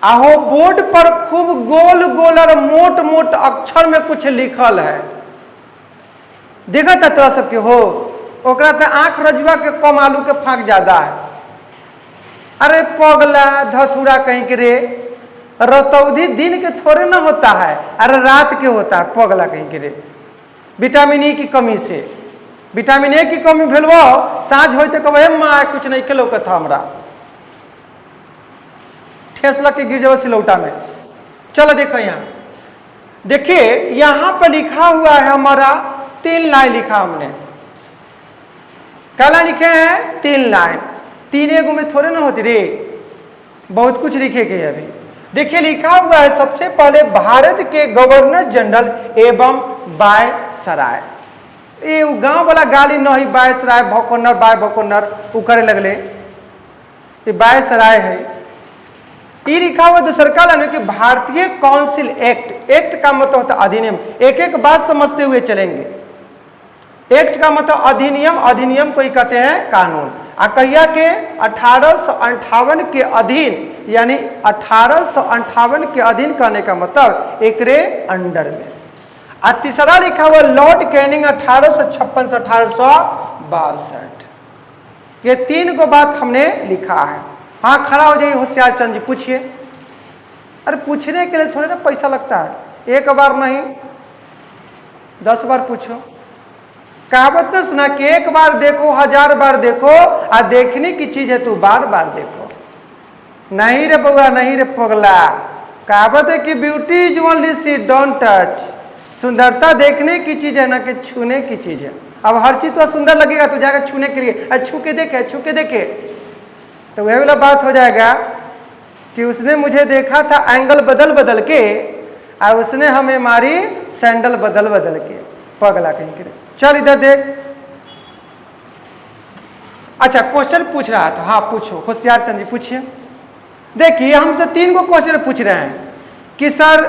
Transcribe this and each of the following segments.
आहो बोर्ड पर खूब गोल गोल और मोट मोट अक्षर में कुछ लिखल है, देखा था तोरा सबके हो, ओकरा तो आंख रजुआ के कम आलू के फाँक ज्यादा है। अरे पगला धथुरा कहीं के रे, रतौधी दिन के थोड़े ना होता है, अरे रात के होता है पगला कहीं के रे। विटामिन ई की कमी से, विटामिन ए की कमी भेलवो साँझ होते कब माँ कुछ नहीं खेलो था हमरा, ठेस लग के गिर जाओ सिलौटा में। चलो देखो यहाँ, देखिए यहाँ पर लिखा हुआ है हमारा 3 लाइन लिखा हमने, क्या लाइन लिखे हैं 3 लाइन, 3 एगो में थोड़े ना होती रे, बहुत कुछ लिखे गए अभी। देखिए लिखा हुआ है सबसे पहले भारत के गवर्नर जनरल एवं वायसराय, ये गांव वाला गाली नहीं, वायसराय भकोनर बाय भकोनर वो करे लगले, ये वायसराय है। ये लिखा हुआ दूसर का लाइन कि भारतीय काउंसिल एक्ट, एक्ट का मतलब होता है अधिनियम, एक एक बात समझते हुए चलेंगे। एक्ट का मतलब अधिनियम, अधिनियम को ही कहते हैं कानून। कहिया के 1858 के अधीन, यानी 1858 के अधीन कहने का मतलब एकरे अंडर में। तीसरा लिखा हुआ लॉर्ड कैनिंग 1856 से 1862, ये 3 को बात हमने लिखा है। हाँ खड़ा हो जाइए होशियार चंद जी, पूछिए। अरे पूछने के लिए थोड़े ना पैसा लगता है, एक बार नहीं 10 बार पूछो। कहावत तो सुना कि एक बार देखो 1000 बार देखो, और देखने की चीज है तू बार बार देखो। नहीं रे बउआ, नहीं रे पगला, कहावत है कि beauty is only see don't touch, सुंदरता देखने की चीज है ना कि छूने की चीज है। अब हर चीज तो सुंदर लगेगा तो जाकर छूने के लिए, छू के देखे, छू के देखे, तो वह वाला बात हो जाएगा कि उसने मुझे देखा था एंगल बदल बदल के, और उसने हमें मारी सैंडल बदल बदल के, पगला कहीं के। चल इधर देख, अच्छा क्वेश्चन पूछ रहा था, हाँ पूछो होशियार चंद जी पूछिए। देखिए हमसे 3 को क्वेश्चन पूछ रहे हैं कि सर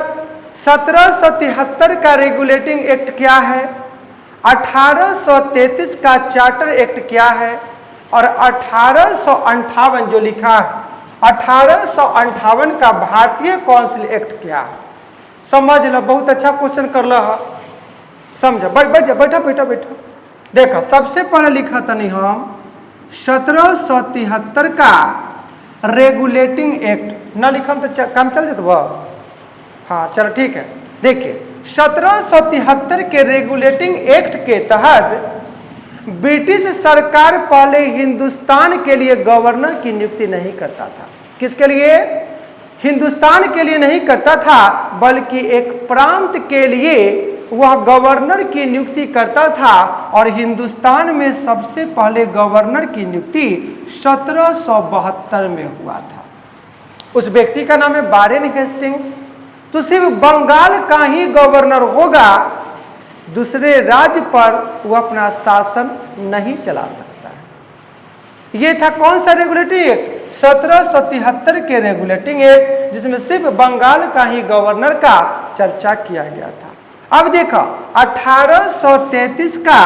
1773 का रेगुलेटिंग एक्ट क्या है, 1833 का चार्टर एक्ट क्या है, और 1858 जो लिखा है 1858 का भारतीय काउंसिल एक्ट क्या है। समझ लो, बहुत अच्छा क्वेश्चन कर लो, समझो, बैठ जा, बैठो बैठो बैठो। देखो सबसे पहले लिखा था नहीं हम 1773 का रेगुलेटिंग एक्ट, न लिखम तो काम चल जाता वह, हाँ चलो ठीक है। देखिए 1773 के रेगुलेटिंग एक्ट के तहत ब्रिटिश सरकार पहले हिंदुस्तान के लिए गवर्नर की नियुक्ति नहीं करता था। किसके लिए? हिंदुस्तान के लिए नहीं करता था, बल्कि एक प्रांत के लिए वह गवर्नर की नियुक्ति करता था। और हिंदुस्तान में सबसे पहले गवर्नर की नियुक्ति 1772 में हुआ था। उस व्यक्ति का नाम है वारेन हेस्टिंग्स। तो सिर्फ बंगाल का ही गवर्नर होगा, दूसरे राज्य पर वो अपना शासन नहीं चला सकता है। ये था कौन सा रेगुलेटिंग एक्ट? 1773 के रेगुलेटिंग एक्ट, जिसमें सिर्फ बंगाल का ही गवर्नर का चर्चा किया गया था। अब देखो 1833 का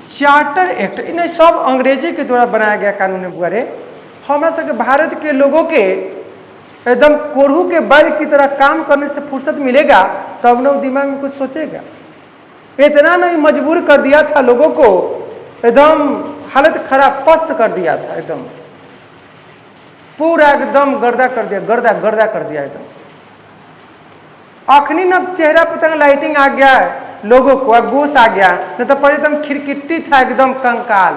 चार्टर एक्ट, इन्हें सब अंग्रेजी के द्वारा बनाया गया कानून बुआरे। हमारा सबके भारत के लोगों के एकदम कोढ़ू के बैल की तरह काम करने से फुर्सत मिलेगा तब ना दिमाग में कुछ सोचेगा। इतना नहीं मजबूर कर दिया था लोगों को, एकदम हालत खराब, पस्त कर दिया था, एकदम पूरा एकदम गर्दा कर दिया, गर्दा गर्दा कर दिया एकदम। अखनी न चेहरा पर तक लाइटिंग आ गया है लोगों को, गोश आ गया, नहीं तो पहले एकदम खिरकिट्टी था, एकदम कंकाल,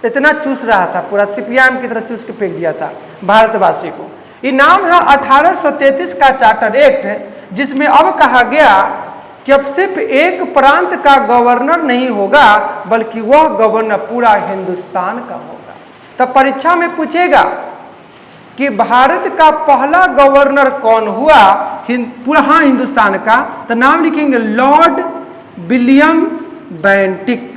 इतना चूस रहा था, पूरा सिपियाम की तरह चूस के फेंक दिया था भारतवासी को। ये नाम है 1833 का चार्टर एक्ट, जिसमें अब कहा गया कि अब सिर्फ एक प्रांत का गवर्नर नहीं होगा, बल्कि वह गवर्नर पूरा हिंदुस्तान का होगा। तब परीक्षा में पूछेगा कि भारत का पहला गवर्नर कौन हुआ पूरा हिंदुस्तान का, तो नाम लिखेंगे लॉर्ड विलियम बेंटिक।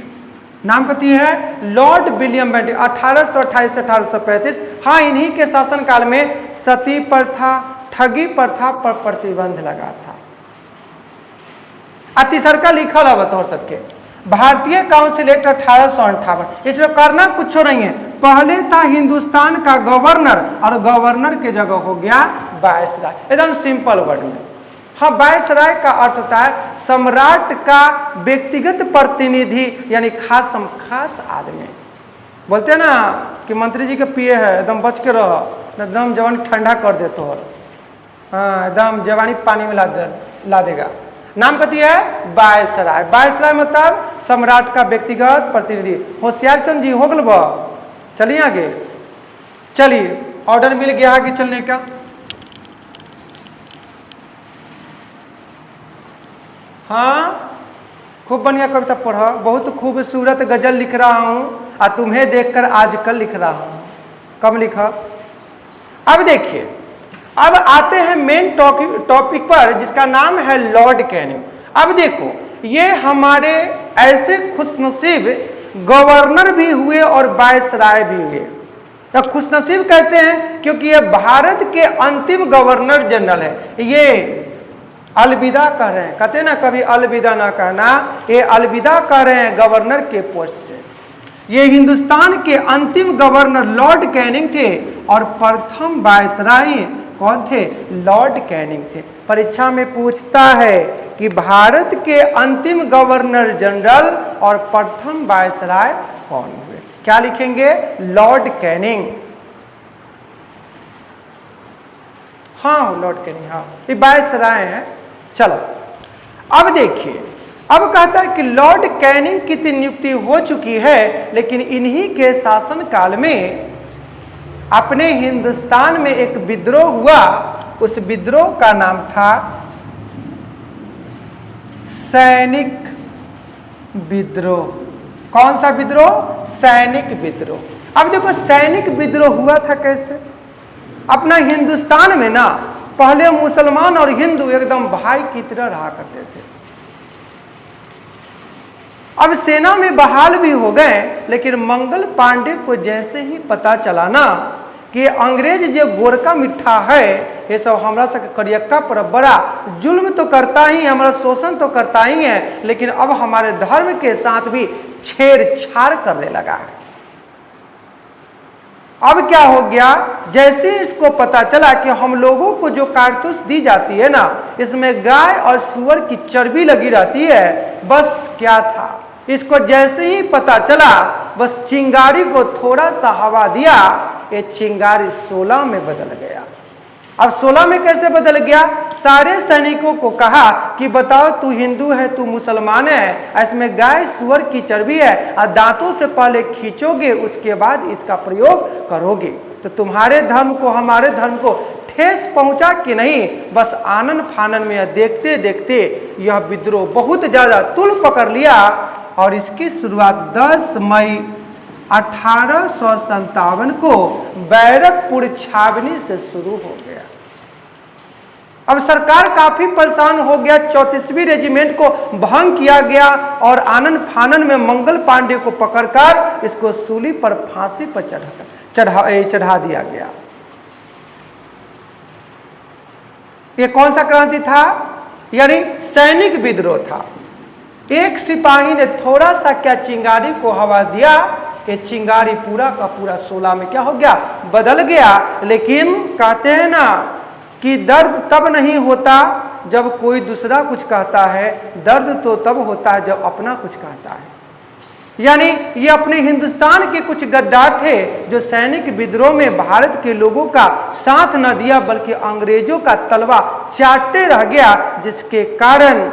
नाम कहती है लॉर्ड विलियम बेंटिक, 1828 से 1835। हाँ, इन्हीं के शासनकाल में सती प्रथा, ठगी प्रथा पर प्रतिबंध लगा था। तीसर का लिखल है बतौर सबके, भारतीय काउंसिल एक्ट 1858। इसमें करना कुछ नहीं है, पहले था हिंदुस्तान का गवर्नर और गवर्नर की जगह हो गया वायसराय, एकदम सिंपल वर्ड में। हाँ, वायसराय का अर्थ होता है सम्राट का व्यक्तिगत प्रतिनिधि, यानी खास आदमी। बोलते हैं ना कि मंत्री जी के पिए है, एकदम बच के रहो, एकदम जवानी ठंडा कर दे तो, हाँ एकदम जवानी पानी में ला देगा। नाम कथी है? वायसराय। वायसराय मतलब सम्राट का व्यक्तिगत प्रतिनिधि। होशियार चंद जी हो गल बा, चलिए आगे, चलिए ऑर्डर मिल गया आगे चलने का। हाँ, खूब बढ़िया कविता पढ़ा, बहुत खूबसूरत गजल लिख रहा हूँ और तुम्हें देखकर आजकल लिख रहा हूँ। कब लिखा? अब देखिए, अब आते हैं मेन टॉपिक पर, जिसका नाम है लॉर्ड कैनिंग। अब देखो, ये हमारे ऐसे खुशनसीब गवर्नर भी हुए और वायसराय भी हुए। तो खुशनसीब कैसे हैं? क्योंकि ये भारत के अंतिम गवर्नर जनरल है। ये अलविदा कह रहे हैं, कहते ना कभी अलविदा ना कहना, ये अलविदा कह रहे हैं गवर्नर के पोस्ट से। ये हिंदुस्तान के अंतिम गवर्नर लॉर्ड कैनिंग थे और प्रथम वायसराय कौन थे? लॉर्ड कैनिंग थे। परीक्षा में पूछता है कि भारत के अंतिम गवर्नर जनरल और प्रथम वायसराय कौन हुए? क्या लिखेंगे? Lord Canning. हाँ, लॉर्ड कैनिंग, हाँ ये वायसराय हैं। चलो अब देखिए, अब कहता है कि लॉर्ड कैनिंग की नियुक्ति हो चुकी है, लेकिन इन्हीं के शासनकाल में अपने हिंदुस्तान में एक विद्रोह हुआ। उस विद्रोह का नाम था सैनिक विद्रोह। कौन सा विद्रोह? सैनिक विद्रोह। अब देखो, सैनिक विद्रोह हुआ था कैसे? अपना हिंदुस्तान में ना पहले मुसलमान और हिंदू एकदम भाई की तरह रहा करते थे। अब सेना में बहाल भी हो गए, लेकिन मंगल पांडे को जैसे ही पता चला ना कि अंग्रेज जो गोरका मिठा है, ये सब हमारा सब करियक्का पर बड़ा जुल्म तो करता ही है, हमारा शोषण तो करता ही है, लेकिन अब हमारे धर्म के साथ भी छेड़छाड़ करने लगा है। अब क्या हो गया? जैसे इसको पता चला कि हम लोगों को जो कारतूस दी जाती है ना, इसमें गाय और सुअर की चर्बी लगी रहती है, बस क्या था, इसको जैसे ही पता चला, बस चिंगारी को थोड़ा सा हवा दिया, ये चिंगारी 16 में बदल गया। अब 16 में कैसे बदल गया? सारे सैनिकों को कहा कि बताओ, तू हिंदू है, तू मुसलमान है, इसमें गाय सुअर की चर्बी है और दांतों से पहले खींचोगे, उसके बाद इसका प्रयोग करोगे, तो तुम्हारे धर्म को हमारे धर्म को ठेस पहुंचा कि नहीं? बस आनन फानन में देखते देखते यह विद्रोह बहुत ज्यादा तुल पकड़ लिया और इसकी शुरुआत 10 मई 1857 को बैरकपुर छावनी से शुरू हो गया। अब सरकार काफी परेशान हो गया, 34वीं रेजिमेंट को भंग किया गया और आनन फानन में मंगल पांडे को पकड़कर इसको सूली पर फांसी पर चढ़ा दिया गया। ये कौन सा क्रांति था? यानी सैनिक विद्रोह था। एक सिपाही ने थोड़ा सा क्या चिंगारी को हवा दिया, ये चिंगारी पूरा का पूरा 16 में क्या हो गया? बदल गया। लेकिन कहते हैं ना कि दर्द तब नहीं होता जब कोई दूसरा कुछ कहता है, दर्द तो तब होता है जब अपना कुछ कहता है। यानी ये अपने हिंदुस्तान के कुछ गद्दार थे जो सैनिक विद्रोह में भारत के लोगों का साथ न दिया, बल्कि अंग्रेजों का तलवा चाटते रह गया, जिसके कारण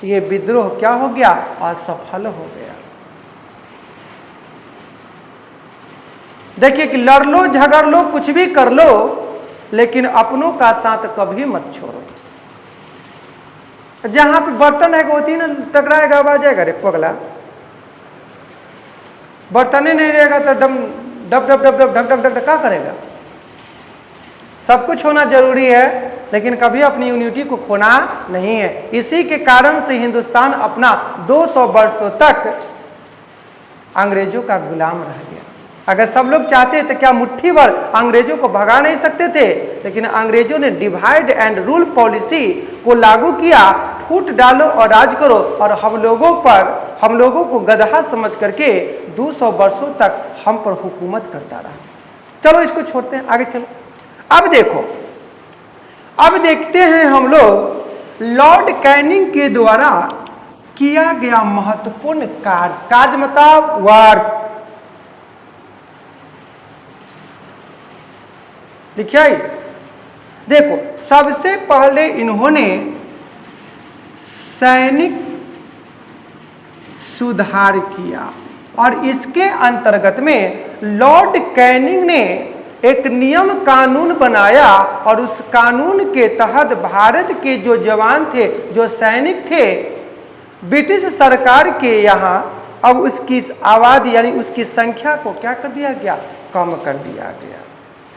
ये विद्रोह क्या हो गया? असफल हो गया। देखिए कि लड़ लो, झगड़ लो, कुछ भी कर लो, लेकिन अपनों का साथ कभी मत छोड़ो। जहां पे बर्तन है होती ना, टकराएगा, आवाज आएगा, रे पगला, बर्तन ही नहीं रहेगा तो dub dub dub dub dub ढक ढक ढक क्या करेगा? सब कुछ होना जरूरी है, लेकिन कभी अपनी यूनिटी को खोना नहीं है। इसी के कारण से हिंदुस्तान अपना 200 वर्षों तक अंग्रेजों का गुलाम रह गया। अगर सब लोग चाहते तो क्या मुट्ठी भर अंग्रेजों को भगा नहीं सकते थे? लेकिन अंग्रेजों ने डिवाइड एंड रूल पॉलिसी को लागू किया, फूट डालो और राज करो, और हम लोगों पर हम लोगों को गधा समझ करके 200 वर्षों तक हम पर हुकूमत करता रहा। चलो इसको छोड़ते हैं, आगे चलो। अब देखो, अब देखते हैं हम लोग लॉर्ड कैनिंग के द्वारा किया गया महत्वपूर्ण कार्य। कार्य मतलब वर्क। लिखिए, देखो सबसे पहले इन्होंने सैनिक सुधार किया और इसके अंतर्गत में लॉर्ड कैनिंग ने एक नियम कानून बनाया और उस कानून के तहत भारत के जो जवान थे, जो सैनिक थे, ब्रिटिश सरकार के यहाँ अब उसकी आबादी यानी उसकी संख्या को क्या कर दिया गया, कम कर दिया गया।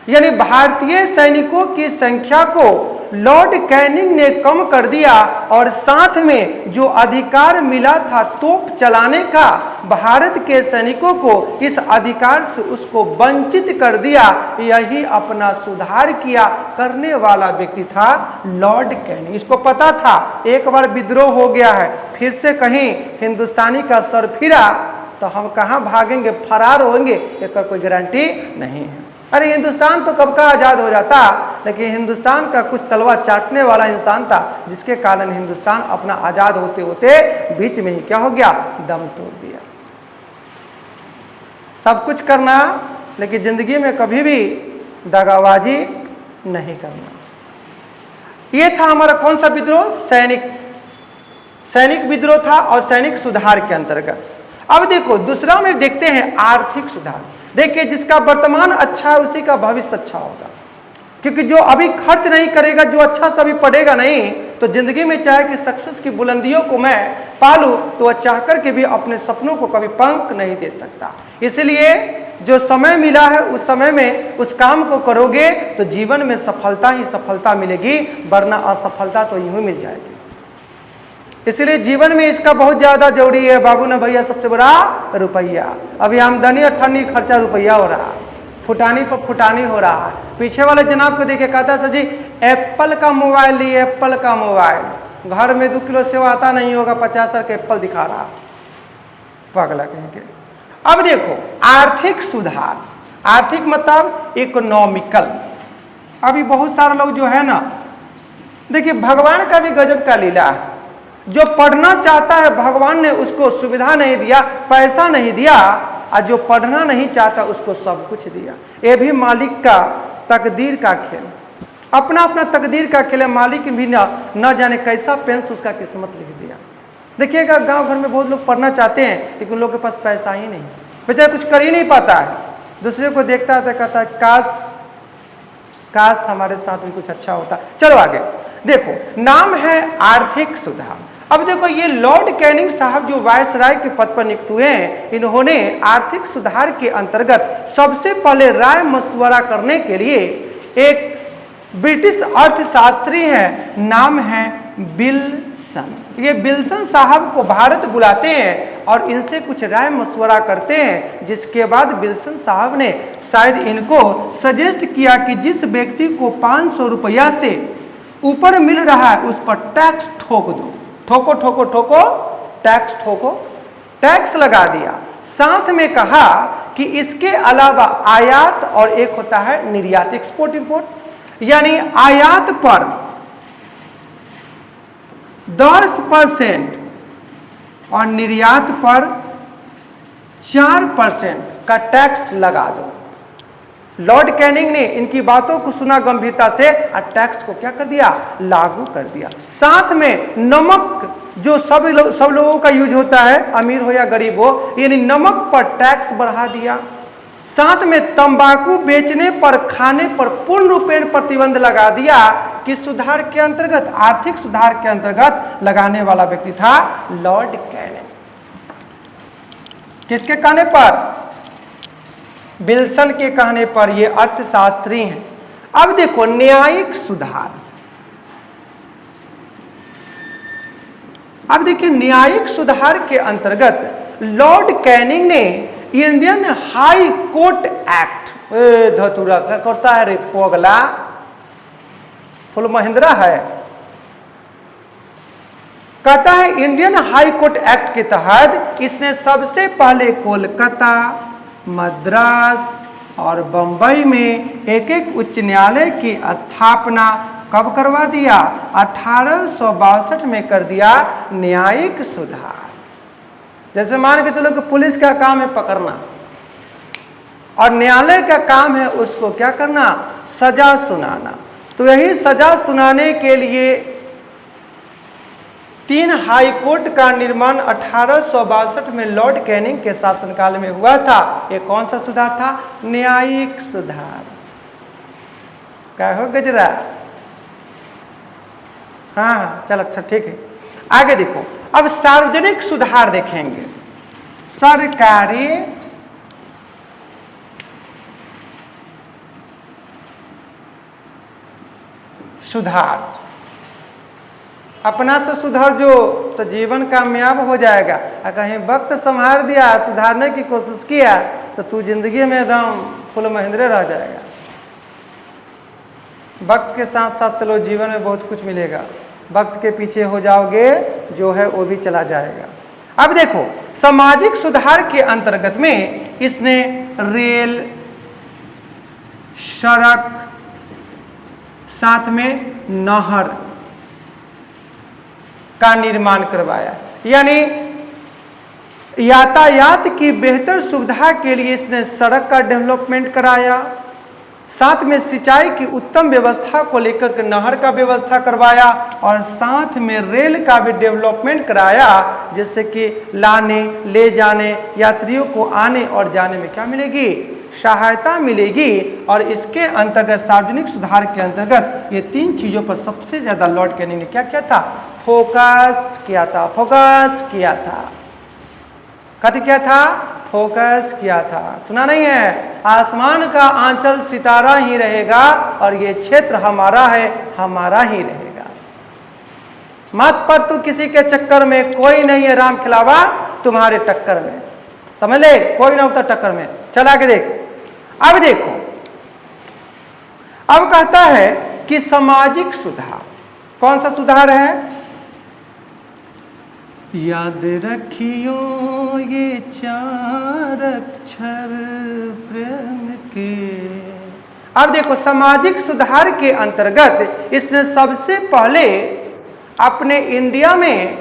यानी भारतीय सैनिकों की संख्या को लॉर्ड कैनिंग ने कम कर दिया और साथ में जो अधिकार मिला था तोप चलाने का, भारत के सैनिकों को इस अधिकार से उसको वंचित कर दिया। यही अपना सुधार किया करने वाला व्यक्ति था लॉर्ड कैनिंग। इसको पता था एक बार विद्रोह हो गया है, फिर से कहीं हिंदुस्तानी का सर फिरा तो हम कहाँ भागेंगे, फरार होंगे, इसका कोई गारंटी नहीं है। अरे हिंदुस्तान तो कब का आज़ाद हो जाता, लेकिन हिंदुस्तान का कुछ तलवार चाटने वाला इंसान था जिसके कारण हिंदुस्तान अपना आज़ाद होते होते बीच में ही क्या हो गया, दम तोड़ दिया। सब कुछ करना लेकिन जिंदगी में कभी भी दगाबाजी नहीं करना। ये था हमारा कौन सा विद्रोह, सैनिक विद्रोह था और सैनिक सुधार के अंतर्गत। अब देखो दूसरा में देखते हैं आर्थिक सुधार। देखिए जिसका वर्तमान अच्छा है उसी का भविष्य अच्छा होगा, क्योंकि जो अभी खर्च नहीं करेगा, जो अच्छा से अभी पढ़ेगा नहीं, तो जिंदगी में चाहे कि सक्सेस की बुलंदियों को मैं पालूं तो वह चाह कर के भी अपने सपनों को कभी पंख नहीं दे सकता। इसलिए जो समय मिला है उस समय में उस काम को करोगे तो जीवन में सफलता ही सफलता मिलेगी, वरना असफलता तो यूं मिल जाएगी। इसलिए जीवन में इसका बहुत ज़्यादा जरूरी है। बाबू ने भैया सबसे बड़ा रुपया, अभी आमदनी और ठंडी खर्चा रुपया हो रहा, फुटानी पर फुटानी हो रहा है। पीछे वाले जनाब को देखे कहता सर जी एप्पल का मोबाइल लिए, एप्पल का मोबाइल, घर में 2 किलो सेवा आता नहीं होगा, 50 का एप्पल दिखा रहा, पागला कहीं के। अब देखो आर्थिक सुधार, आर्थिक मतलब इकोनॉमिकल। अभी बहुत सारे लोग जो है ना, देखिए भगवान का भी गजब का लीला है। जो पढ़ना चाहता है भगवान ने उसको सुविधा नहीं दिया, पैसा नहीं दिया, और जो पढ़ना नहीं चाहता उसको सब कुछ दिया। ये भी मालिक का तकदीर का खेल, अपना अपना तकदीर का खेल है। मालिक भी न जाने कैसा पेंस उसका किस्मत लिख दिया। देखिएगा गांव घर में बहुत लोग पढ़ना चाहते हैं लेकिन लोग के पास पैसा ही नहीं, बेचारा कुछ कर ही नहीं पाता है। दूसरे को देखता है तो कहता है काश हमारे साथ भी कुछ अच्छा होता। चलो आगे देखो, नाम है आर्थिक सुधार। अब देखो ये लॉर्ड कैनिंग साहब जो वायसराय के पद पर नियुक्त हुए हैं, इन्होंने आर्थिक सुधार के अंतर्गत सबसे पहले राय मशवरा करने के लिए एक ब्रिटिश अर्थशास्त्री हैं, नाम है विल्सन। ये विल्सन साहब को भारत बुलाते हैं और इनसे कुछ राय मशवरा करते हैं, जिसके बाद विल्सन साहब ने शायद इनको सजेस्ट किया कि जिस व्यक्ति को 500 रुपया से ऊपर मिल रहा है उस पर टैक्स ठोक दो, ठोको ठोको ठोको टैक्स ठोको, टैक्स लगा दिया। साथ में कहा कि इसके अलावा आयात और एक होता है निर्यात, एक्सपोर्ट इंपोर्ट, यानी आयात पर 10% और निर्यात पर 4% का टैक्स लगा दो। लॉर्ड कैनिंग ने इनकी बातों को सुना गंभीरता से और टैक्स को क्या कर दिया, लागू कर दिया। साथ में नमक जो सब लोगों का यूज होता है, अमीर हो या गरीब हो, यानी नमक पर टैक्स बढ़ा दिया। साथ में तंबाकू बेचने पर, खाने पर पूर्ण रूपेण प्रतिबंध लगा दिया। कि सुधार के अंतर्गत, आर्थिक सुधार के अंतर्गत लगाने वाला व्यक्ति था लॉर्ड कैनिंग। किसके कहने पर, विल्सन के कहने पर। ये अर्थशास्त्री हैं। अब देखो न्यायिक सुधार। अब देखिए न्यायिक सुधार के अंतर्गत लॉर्ड कैनिंग ने इंडियन हाई कोर्ट एक्ट, धतूरा क्या करता है रे पोगला, फुल महिंद्रा है, कहता है इंडियन हाई कोर्ट एक्ट के तहत इसने सबसे पहले कोलकाता, मद्रास और बंबई में एक एक उच्च न्यायालय की स्थापना कब करवा दिया? 1862 में कर दिया न्यायिक सुधार। जैसे मान के चलो कि पुलिस का काम है पकड़ना और न्यायालय का काम है उसको क्या करना? सजा सुनाना। तो यही सजा सुनाने के लिए 3 हाई कोर्ट का निर्माण 1862 में लॉर्ड कैनिंग के शासनकाल में हुआ था। ये कौन सा सुधार था? न्यायिक सुधार। क्या हो गजरा? हाँ चल अच्छा ठीक है। आगे देखो, अब सार्वजनिक सुधार देखेंगे। सरकारी सुधार, अपना से सुधर जो तो जीवन कामयाब हो जाएगा। और कहीं वक्त संभार दिया, सुधारने की कोशिश किया तो तू जिंदगी में एकदम फुल महेंद्रे रह जाएगा। वक्त के साथ साथ चलो जीवन में बहुत कुछ मिलेगा, वक्त के पीछे हो जाओगे जो है वो भी चला जाएगा। अब देखो, सामाजिक सुधार के अंतर्गत में इसने रेल, सड़क, साथ में नहर का निर्माण करवाया, यानी यातायात की बेहतर सुविधा के लिए इसने सड़क का डेवलपमेंट कराया, साथ में सिंचाई की उत्तम व्यवस्था को लेकर के नहर का व्यवस्था करवाया और साथ में रेल का भी डेवलपमेंट कराया, जिससे कि लाने ले जाने, यात्रियों को आने और जाने में क्या मिलेगी? सहायता मिलेगी। और इसके अंतर्गत सार्वजनिक सुधार के अंतर्गत ये 3 चीजों पर सबसे ज्यादा लॉर्ड कैनिंग ने क्या किया था? फोकस किया था। फोकस किया था। कथी किया था? फोकस किया था। सुना नहीं है? आसमान का आंचल सितारा ही रहेगा और ये क्षेत्र हमारा है, हमारा ही रहेगा। मत पर तू किसी के चक्कर में, कोई नहीं है राम खिलावा तुम्हारे टक्कर में, समझ ले, कोई ना होता टक्कर में। चला के देख। अब देखो, अब कहता है कि सामाजिक सुधार, कौन सा सुधार है? याद रखियो ये 4 अक्षर प्रेम के। अब देखो, सामाजिक सुधार के अंतर्गत इसने सबसे पहले अपने इंडिया में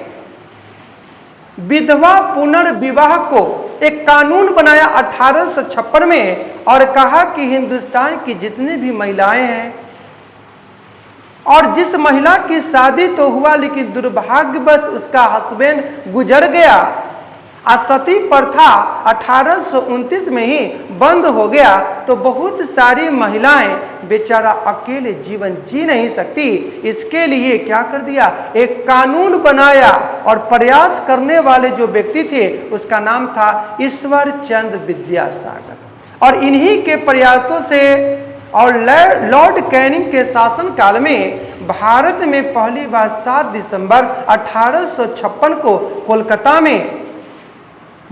विधवा पुनर्विवाह को एक कानून बनाया 1856 में और कहा कि हिंदुस्तान की जितनी भी महिलाएं हैं और जिस महिला की शादी तो हुआ लेकिन दुर्भाग्यवश उसका हस्बैंड गुजर गया, सती प्रथा 1829 में ही बंद हो गया, तो बहुत सारी महिलाएं बेचारा अकेले जीवन जी नहीं सकती। इसके लिए क्या कर दिया? एक कानून बनाया और प्रयास करने वाले जो व्यक्ति थे उसका नाम था ईश्वर चंद्र विद्यासागर। और इन्हीं के प्रयासों से और लॉर्ड कैनिंग के शासनकाल में भारत में पहली बार 7 दिसंबर 1856 को कोलकाता में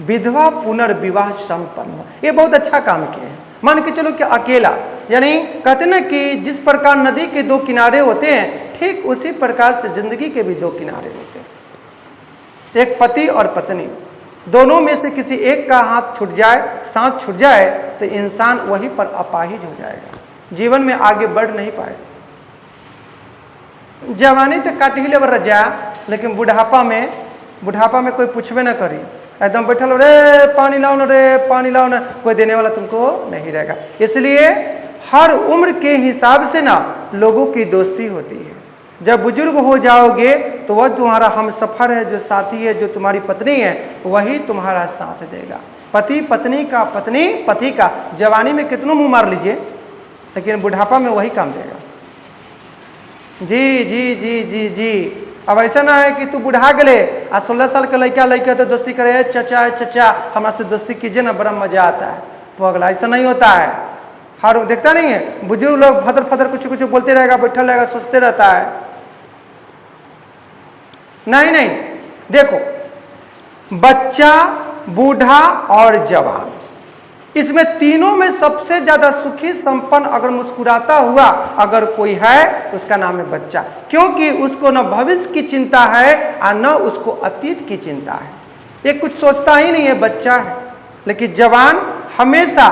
विधवा पुनर्विवाह संपन्न हुआ। ये बहुत अच्छा काम किया है। मान के चलो कि अकेला, यानी कहते ना कि जिस प्रकार नदी के 2 किनारे होते हैं, ठीक उसी प्रकार से जिंदगी के भी 2 किनारे होते हैं। एक पति और पत्नी, दोनों में से किसी एक का हाथ छूट जाए, साथ छूट जाए, तो इंसान वहीं पर अपाहिज हो जाएगा, जीवन में आगे बढ़ नहीं पाए। जवानी तो काट ही ले रजा, लेकिन बुढ़ापा में कोई पूछवे ना करी, एकदम बैठल रे पानी लाओ ना, रे पानी लाओ ना, कोई देने वाला तुमको नहीं रहेगा। इसलिए हर उम्र के हिसाब से ना लोगों की दोस्ती होती है। जब बुजुर्ग हो जाओगे तो वह तुम्हारा हमसफर है, जो साथी है, जो तुम्हारी पत्नी है, वही तुम्हारा साथ देगा। पति पत्नी का, पत्नी पति का, जवानी में कितनों मुंह मार लीजिए, लेकिन बुढ़ापा में वही काम देगा। जी जी जी जी जी। अब ऐसा ना है कि तू बुढ़ा गले आ 16 साल के लड़का तो दोस्ती करे, चचा चचा हमारे से दोस्ती कीजिए ना, बड़ा मजा आता है। तो अगला ऐसा नहीं होता है। हर देखता नहीं है, बुजुर्ग लोग फदर फदर कुछ कुछ बोलते रहेगा, बैठा रहेगा, सोचते रहता है। नहीं नहीं, देखो, बच्चा, बूढ़ा और जवान, इसमें तीनों में सबसे ज्यादा सुखी संपन्न अगर मुस्कुराता हुआ अगर कोई है तो उसका नाम है बच्चा, क्योंकि उसको न भविष्य की चिंता है और न उसको अतीत की चिंता है। ये कुछ सोचता ही नहीं है, बच्चा है। लेकिन जवान हमेशा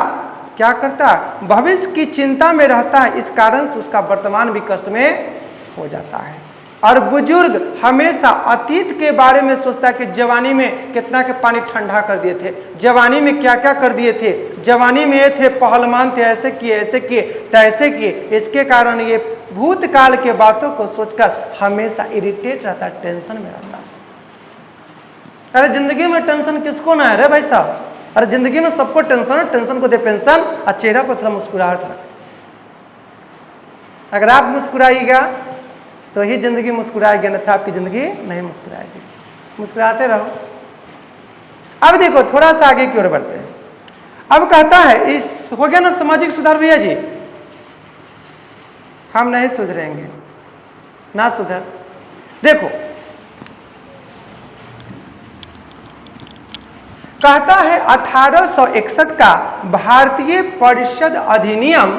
क्या करता है, भविष्य की चिंता में रहता है, इस कारण से उसका वर्तमान भी कष्ट में हो जाता है। और बुजुर्ग हमेशा अतीत के बारे में सोचता है कि जवानी में कितना के पानी ठंडा कर दिए थे, जवानी में क्या क्या कर दिए थे, जवानी में ये थे पहलवान थे, ऐसे किए तैसे किए। इसके कारण ये भूतकाल के बातों को सोचकर हमेशा इरिटेट रहता है, टेंशन में रहता है। अरे जिंदगी में टेंशन किसको ना है रे भाई साहब, अरे जिंदगी में सबको टेंशन है, टेंशन को दे पेंशन और चेहरा पर थोड़ा मुस्कुराहट रख। अगर आप मुस्कुराइएगा तो ही जिंदगी मुस्कुराएगी, अन्यथा आपकी जिंदगी नहीं मुस्कुराएगी। मुस्कुराते रहो। अब देखो थोड़ा सा आगे की ओर बढ़ते हैं। अब कहता है इस हो गया ना सामाजिक सुधार भैया जी, हम नहीं सुधरेंगे ना सुधर। देखो कहता है 1861 का भारतीय परिषद अधिनियम,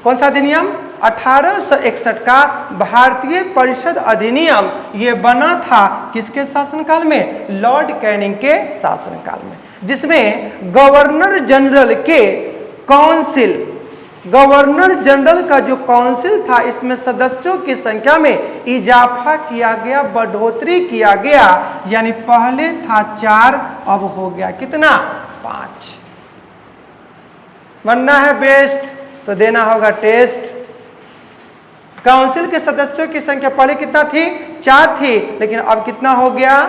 कौन सा अधिनियम, 1861 का भारतीय परिषद अधिनियम, ये बना था किसके शासनकाल में, लॉर्ड कैनिंग के शासनकाल में, जिसमें गवर्नर जनरल के काउंसिल, गवर्नर जनरल का जो काउंसिल था, इसमें सदस्यों की संख्या में इजाफा किया गया, बढ़ोतरी किया गया। यानी पहले था 4, अब हो गया कितना, 5। बनना है बेस्ट तो देना होगा टेस्ट। काउंसिल के सदस्यों की संख्या पहले कितना थी, 4 थी, लेकिन अब कितना हो गया,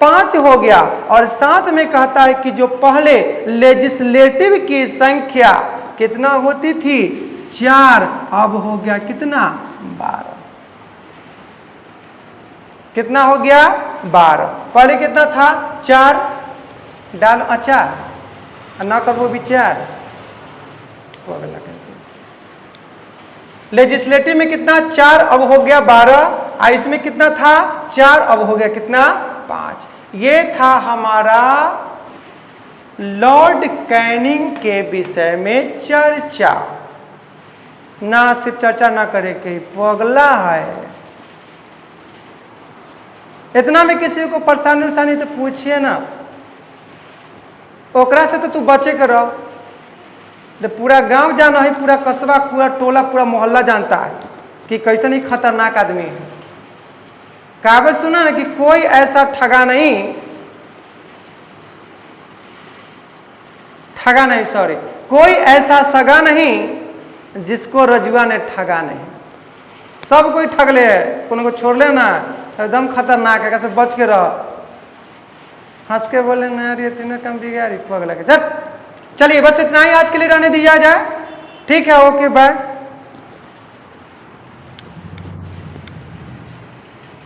5 हो गया। और साथ में कहता है कि जो पहले लेजिस्लेटिव की संख्या कितना होती थी, 4, अब हो गया कितना, 12। कितना हो गया, 12। पहले कितना था, 4 डाल अचार ना करो विचार। लेजिस्लेटिव में कितना, 4, अब हो गया 12। और इसमें कितना था, 4, अब हो गया कितना, 5। ये था हमारा लॉर्ड कैनिंग के विषय में चर्चा। ना सिर्फ चर्चा ना करे कि पगला है, इतना में किसी को परेशानी तो पूछिए ना, ओकरा से तो तू बचे के रहो। जब पूरा गांव जाना है, पूरा कस्बा, पूरा टोला, पूरा मोहल्ला जानता है कि कैसे नहीं खतरनाक आदमी है। कहावत सुना ना कि कोई ऐसा ठगा नहीं, कोई ऐसा सगा नहीं जिसको रजुआ ने ठगा नहीं। सब कोई ठग ले है, कोनो को छोड़ ले ना, एकदम खतरनाक है, कैसे बच के रहो। हंस के बोले ना यार ये तीनों कम बिगाड़ी पगला के। चलिए बस इतना ही आज के लिए रहने दिया जाए, ठीक है, ओके बाय।